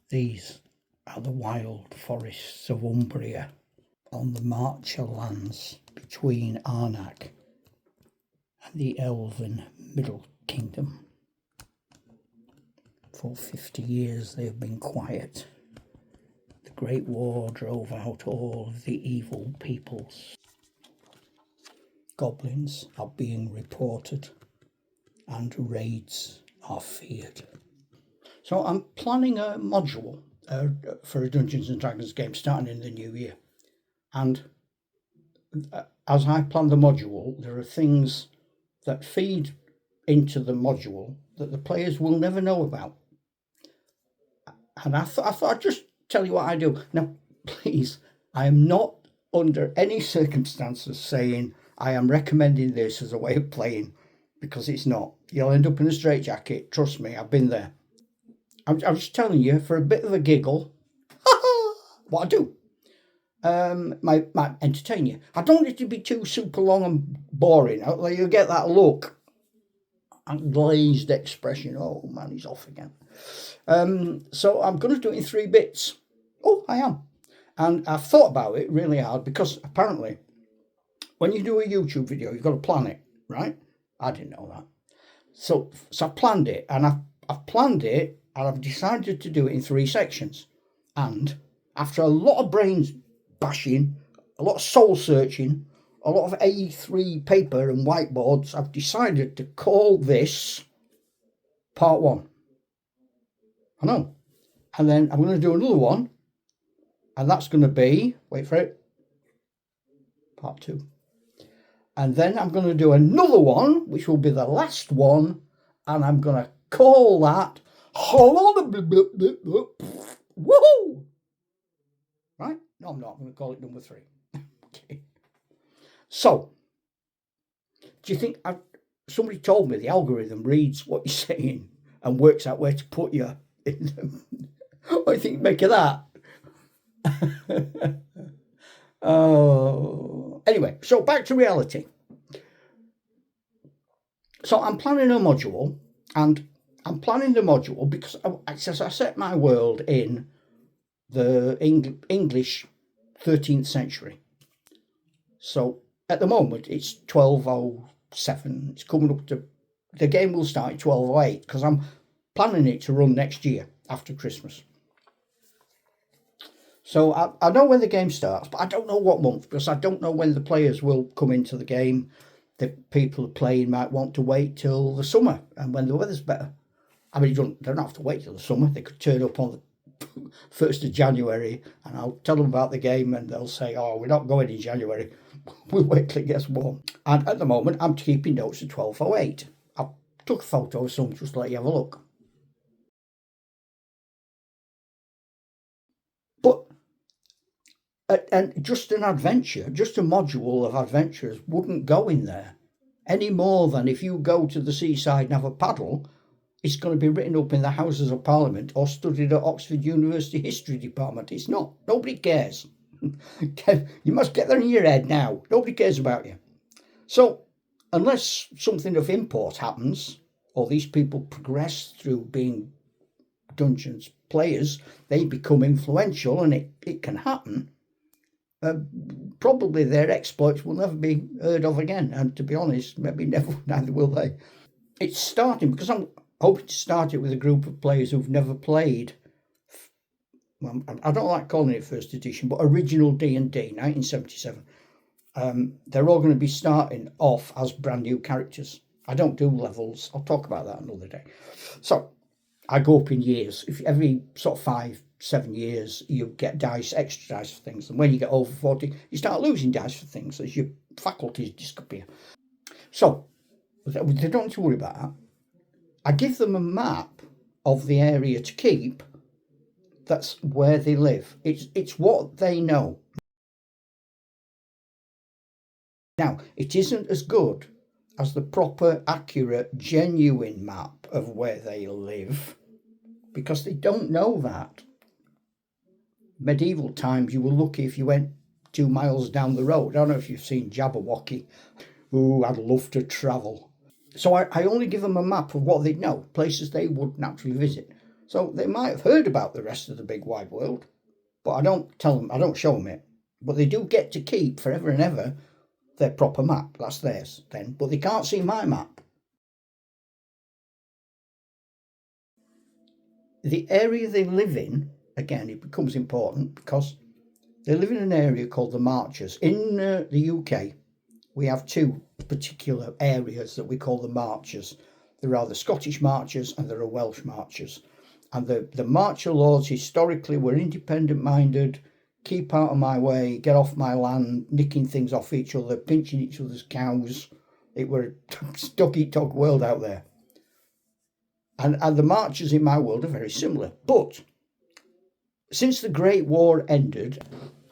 These are the wild forests of Umbria on the Marcher lands between Arnak and the Elven Middle Kingdom. For 50 years they have been quiet. The Great War drove out all of the evil peoples. Goblins are being reported and raids are feared. So I'm planning a module for a Dungeons and Dragons game starting in the new year. And as I plan the module, there are things that feed into the module that the players will never know about. And I thought I'd just tell you what I do. Now, please, I am not under any circumstances saying I am recommending this as a way of playing, because it's not. You'll end up in a straitjacket. Trust me, I've been there. I'm just telling you for a bit of a giggle what I do. Might entertain you. I don't want it to be too super long and boring. You get that look and glazed expression. Oh man, he's off again. So I'm going to do it in 3 bits. Oh, I am. And I've thought about it really hard, because apparently when you do a YouTube video, you've got to plan it, right? I didn't know that. So I've planned it, and I've planned it, and I've decided to do it in 3 sections. And after a lot of brains bashing, a lot of soul searching, a lot of A3 paper and whiteboards, I've decided to call this part 1. I know. And then I'm going to do another one, and that's going to be, wait for it, part 2. And then I'm going to do another one, which will be the last one, and I'm going to call that woohoo! Right? No, I'm not. I'm going to call it number 3. Okay. So, do you think somebody told me the algorithm reads what you're saying and works out where to put you in them? What do you think make of that? Oh, anyway, so back to reality. So I'm planning a module, and I'm planning the module because I set my world in the English 13th century. So at the moment it's 1207. It's coming up to, the game will start at 1208 because I'm planning it to run next year after Christmas. So I know when the game starts, but I don't know what month, because I don't know when the players will come into the game. The people playing might want to wait till the summer, and when the weather's better. I mean, they don't have to wait till the summer. They could turn up on the 1st of January, and I'll tell them about the game, and they'll say, oh, we're not going in January. We'll wait till it gets warm. And at the moment, I'm keeping notes at 1208. I took a photo of some just to let you have a look. But and just an adventure, just a module of adventures wouldn't go in there any more than if you go to the seaside and have a paddle, it's going to be written up in the Houses of Parliament or studied at Oxford University History Department. It's not. Nobody cares. You must get that in your head now. Nobody cares about you. So unless something of import happens, or these people progress through being Dungeons players, they become influential, and it can happen, probably their exploits will never be heard of again. And to be honest, maybe neither will they. It's starting because I'm hoping to start it with a group of players who've never played. Well, I don't like calling it first edition, but original D&D, 1977. They're all going to be starting off as brand new characters. I don't do levels. I'll talk about that another day. So I go up in years. If every sort of 5-7 years you get extra dice for things, and when you get over 40 you start losing dice for things as your faculties disappear. So they don't have to worry about that. I give them a map of the area to keep. That's where they live. It's what they know. Now, it isn't as good as the proper, accurate, genuine map of where they live, because they don't know that. Medieval times, you were lucky if you went 2 miles down the road. I don't know if you've seen Jabberwocky. Ooh, I'd love to travel. So I only give them a map of what they know, places they would naturally visit. So they might have heard about the rest of the big wide world, but I don't tell them, I don't show them it. But they do get to keep forever and ever their proper map. That's theirs then, but they can't see my map. The area they live in, again, it becomes important because they live in an area called the Marches. In the UK, we have two particular areas that we call the Marches. There are the Scottish Marches and there are Welsh Marches. And the Marcher lords historically were independent-minded, keep out of my way, get off my land, nicking things off each other, pinching each other's cows. It were a dog-eat-dog world out there. And the Marchers in my world are very similar. But since the Great War ended,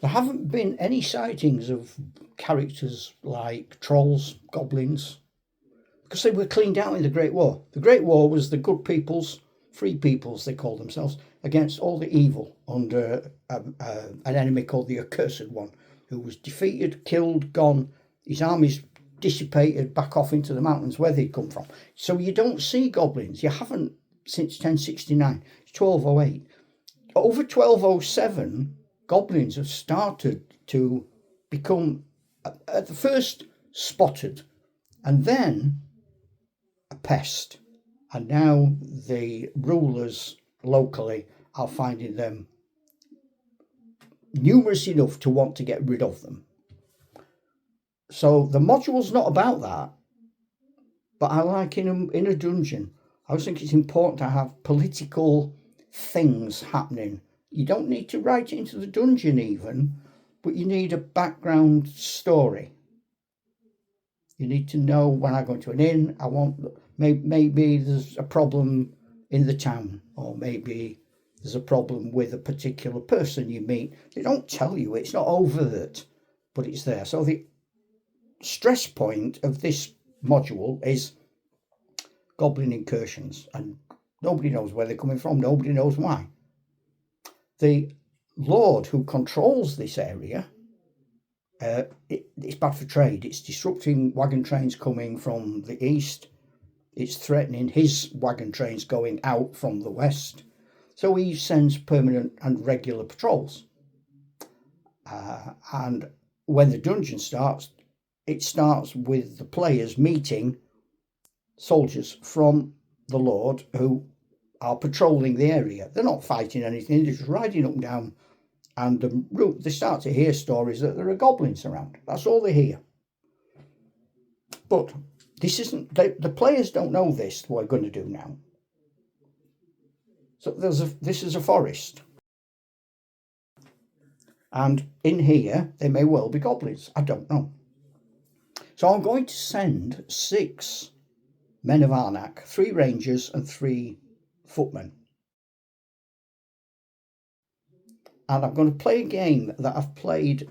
there haven't been any sightings of characters like trolls, goblins, because they were cleaned out in the Great War. The Great War was the good peoples, free peoples, they call themselves, against all the evil under an enemy called the Accursed One, who was defeated, killed, gone, his armies dissipated back off into the mountains where they'd come from. So you don't see goblins. You haven't since 1069. It's 1208. Over 1207, goblins have started to become, at the first, spotted, and then a pest. And now the rulers locally are finding them numerous enough to want to get rid of them. So the module's not about that, but I like in a dungeon, I always think it's important to have political things happening. You don't need to write it into the dungeon even, but you need a background story. You need to know when I go into an inn, I want, maybe there's a problem in the town, or maybe there's a problem with a particular person you meet. They don't tell you, it's not overt, but it's there. So the stress point of this module is goblin incursions, and nobody knows where they're coming from, nobody knows why. The lord who controls this area, it's bad for trade. It's disrupting wagon trains coming from the east. It's threatening his wagon trains going out from the west. So he sends permanent and regular patrols. And when the dungeon starts, it starts with the players meeting soldiers from the Lord who are patrolling the area. They're not fighting anything, they're just riding up and down, and they start to hear stories that there are goblins around. That's all they hear. But this isn't, the players don't know this, what we're going to do now. So this is a forest. And in here, there may well be goblins. I don't know. So I'm going to send 6 men of Arnak, 3 rangers and 3 footmen. And I'm going to play a game that I've played,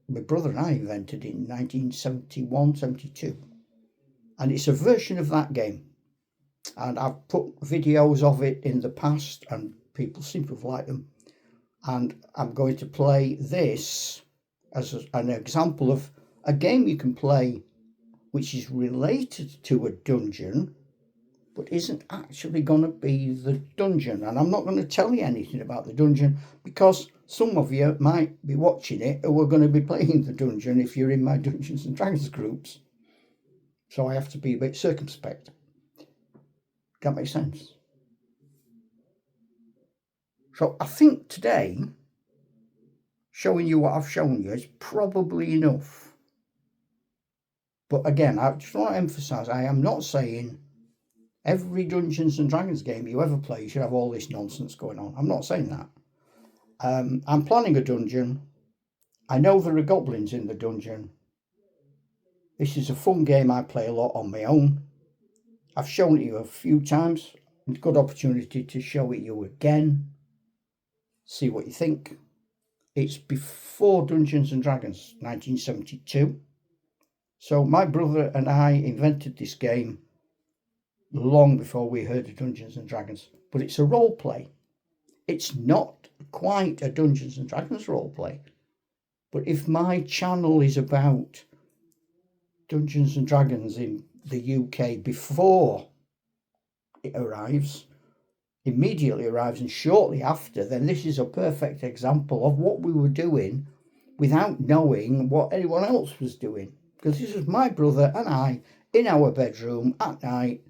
my brother and I invented in 1971, 72. And it's a version of that game. And I've put videos of it in the past and people seem to have liked them. And I'm going to play this as an example of a game you can play which is related to a dungeon, but isn't actually going to be the dungeon. And I'm not going to tell you anything about the dungeon because some of you might be watching it who are going to be playing the dungeon if you're in my Dungeons and Dragons groups. So I have to be a bit circumspect. That makes sense. So I think today, showing you what I've shown you is probably enough. But again, I just want to emphasise, I am not saying every Dungeons and Dragons game you ever play should have all this nonsense going on. I'm not saying that. I'm planning a dungeon. I know there are goblins in the dungeon. This is a fun game I play a lot on my own. I've shown it you a few times. It's a good opportunity to show it you again. See what you think. It's before Dungeons and Dragons, 1972. So my brother and I invented this game long before we heard of Dungeons and Dragons. But it's a role play. It's not quite a Dungeons and Dragons role play. But if my channel is about Dungeons and Dragons in the UK before it arrives, immediately arrives and shortly after, then this is a perfect example of what we were doing without knowing what anyone else was doing. Because this was my brother and I in our bedroom at night,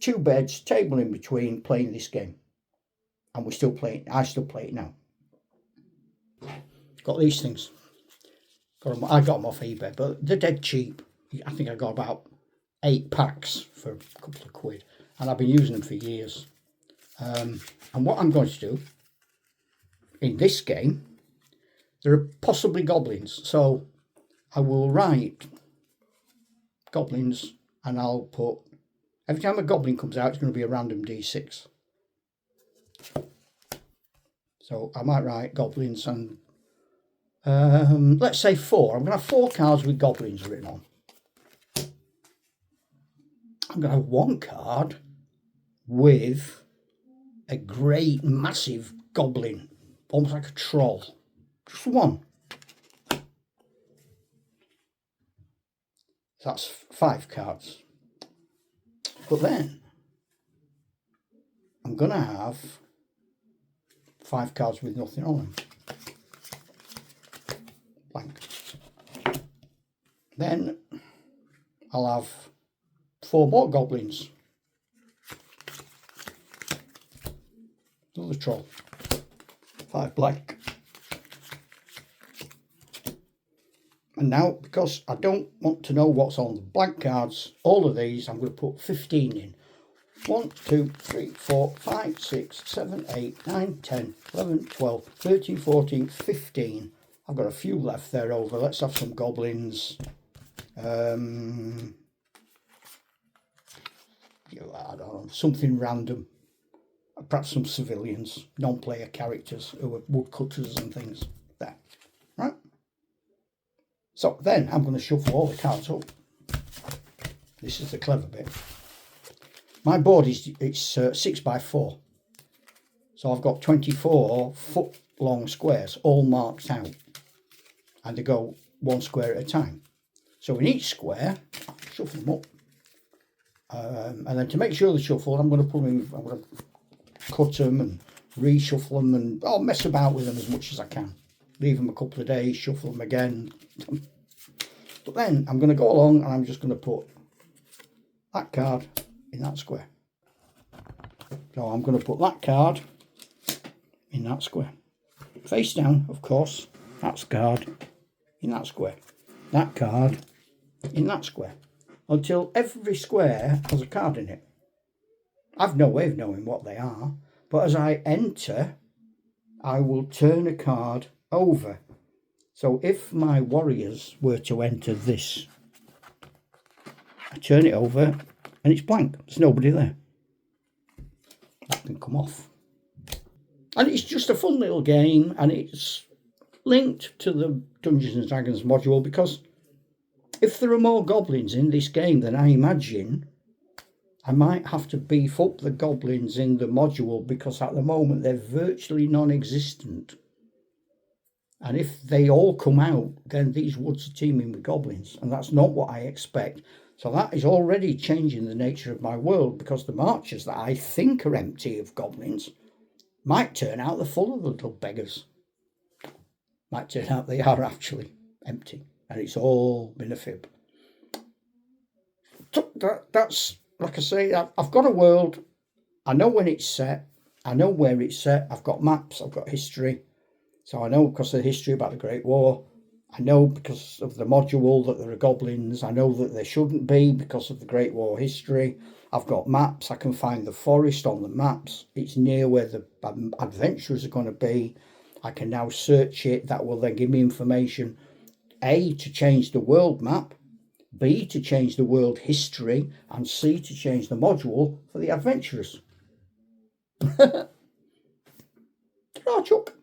2 beds, table in between, playing this game. And we're still playing. I still play it now. Got these things. I got them off eBay, but they're dead cheap. I think I got about 8 packs for a couple of quid, and I've been using them for years. And what I'm going to do in this game, there are possibly goblins, so I will write goblins, and I'll put, every time a goblin comes out, it's going to be a random d6. So I might write goblins and let's say 4. I'm going to have 4 cards with goblins written on. I'm going to have 1 card with a great massive goblin, almost like a troll. Just 1. That's 5 cards. But then I'm going to have 5 cards with nothing on them. Blank. Then I'll have 4 more goblins. Another troll. 5 blank. And now, because I don't want to know what's on the blank cards, all of these I'm going to put 15 in. 1, 2, 3, 4, 5, 6, 7, 8, 9, 10, 11, 12, 13, 14, 15. I've got a few left there over. Let's have some goblins. I don't know, something random. Perhaps some civilians, non-player characters who are woodcutters and things. There, right? So then I'm going to shuffle all the cards up. This is the clever bit. My board is 6x4, so I've got 24 foot long squares all marked out, and they go 1 square at a time. So in each square, I'll shuffle them up, and then to make sure they're shuffled, I'm going to put them in. I'm going to cut them and reshuffle them, and I'll mess about with them as much as I can. Leave them a couple of days, shuffle them again. But then I'm going to go along and I'm just going to put that card in that square. So I'm going to put that card in that square. Face down, of course. That card in that square. That card in that square. Until every square has a card in it. I've no way of knowing what they are. But as I enter, I will turn a card over. So if my warriors were to enter this, I turn it over and it's blank. There's nobody there. That can come off. And it's just a fun little game, and it's linked to the Dungeons and Dragons module, because if there are more goblins in this game, then I imagine I might have to beef up the goblins in the module, because at the moment they're virtually non-existent. And if they all come out, then these woods are teeming with goblins, and that's not what I expect. So that is already changing the nature of my world, because the marches that I think are empty of goblins might turn out they're full of little beggars. Might turn out they are actually empty, and it's all been a fib. So that's, like I say, I've got a world. I know when it's set. I know where it's set. I've got maps. I've got history. So I know because of the history about the Great War. I know because of the module that there are goblins. I know that there shouldn't be because of the Great War history. I've got maps. I can find the forest on the maps. It's near where the adventurers are going to be. I can now search it. That will then give me information, A, to change the world map, B, to change the world history, and C, to change the module for the adventurers. Ta-ra, Chuck.